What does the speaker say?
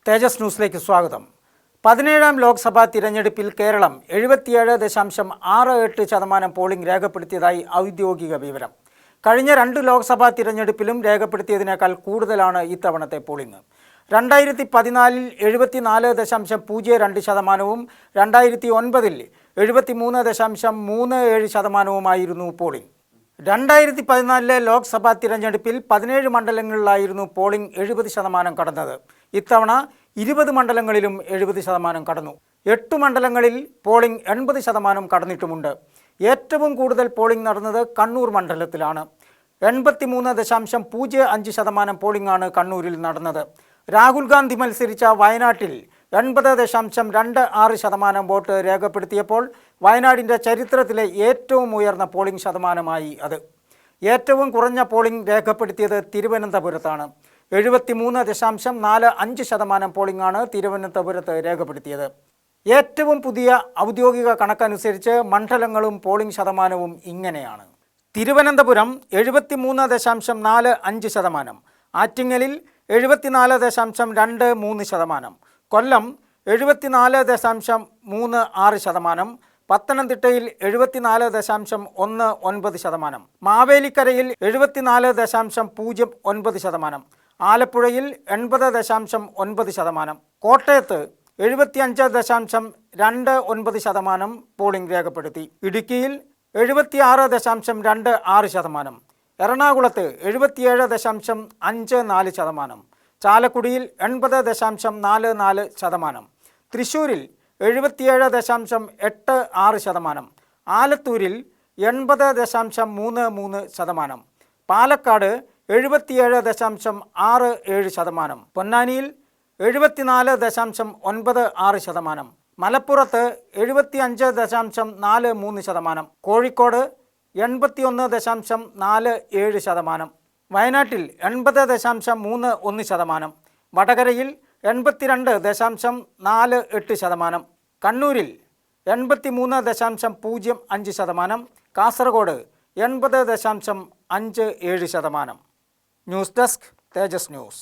തേജസ് ന്യൂസിലേക്ക് സ്വാഗതം. 17ാം ലോക്സഭാ തിരഞ്ഞെടുപ്പിൽ കേരളം 77.68% പോളിംഗ് രേഖപ്പെടുത്തിയതായി ഔദ്യോഗിക വിവരം. കഴിഞ്ഞ 2 ലോക്സഭാ തിരഞ്ഞെടുപ്പിലും രേഖപ്പെടുത്തിയതിനേക്കാൾ കൂടുതലാണ് ഇത്തവണത്തെ പോളിംഗ്. 2014-ൽ 74.02%വും 2009-ൽ 73.37%വുമായിരുന്നു പോളിംഗ്. 2014-ലെ ലോക്സഭാ തിരഞ്ഞെടുപ്പിൽ 17 മണ്ഡലങ്ങളിലായിരുന്നു പോളിംഗ് 70% കടന്നത്. ഇത്തവണ 20 മണ്ഡലങ്ങളിലും 70% കടന്നു. 8 മണ്ഡലങ്ങളിൽ പോളിംഗ് 80% കടന്നിട്ടുമുണ്ട്. ഏറ്റവും കൂടുതൽ പോളിംഗ് നടന്നത് കണ്ണൂർ മണ്ഡലത്തിലാണ്. 83.05% പോളിംഗാണ് കണ്ണൂരിൽ നടന്നത്. രാഹുൽ ഗാന്ധി മത്സരിച്ച വയനാട്ടിൽ 80.26% വോട്ട് രേഖപ്പെടുത്തിയപ്പോൾ വയനാടിൻ്റെ ചരിത്രത്തിലെ ഏറ്റവും ഉയർന്ന പോളിംഗ് ശതമാനമായി അത്. ഏറ്റവും കുറഞ്ഞ പോളിംഗ് രേഖപ്പെടുത്തിയത് തിരുവനന്തപുരത്താണ്. 73.45% പോളിംഗാണ് തിരുവനന്തപുരത്ത് രേഖപ്പെടുത്തിയത്. ഏറ്റവും പുതിയ ഔദ്യോഗിക കണക്കനുസരിച്ച് മണ്ഡലങ്ങളും പോളിംഗ് ശതമാനവും ഇങ്ങനെയാണ്. തിരുവനന്തപുരം 73.45%, ആറ്റിങ്ങലിൽ 74.23%, കൊല്ലം 74.36%, പത്തനംതിട്ടയിൽ 74.19%, മാവേലിക്കരയിൽ 74.09%, ആലപ്പുഴയിൽ 80.9%, കോട്ടയത്ത് 75.29% പോളിംഗ് രേഖപ്പെടുത്തി. ഇടുക്കിയിൽ 76.26%, എറണാകുളത്ത് 77.54%, ചാലക്കുടിയിൽ 80.44%, തൃശ്ശൂരിൽ 77.86%, ആലത്തൂരിൽ 80.33%, പാലക്കാട് 77.67%, പൊന്നാനിയിൽ 74.96%, മലപ്പുറത്ത് 75.43%, കോഴിക്കോട് 81.47%, വയനാട്ടിൽ 80.31%, വടകരയിൽ 82.48%, കണ്ണൂരിൽ 83.05%, കാസർഗോഡ് 80.57%. ന്യൂസ് ഡെസ്ക്, തേജസ് ന്യൂസ്.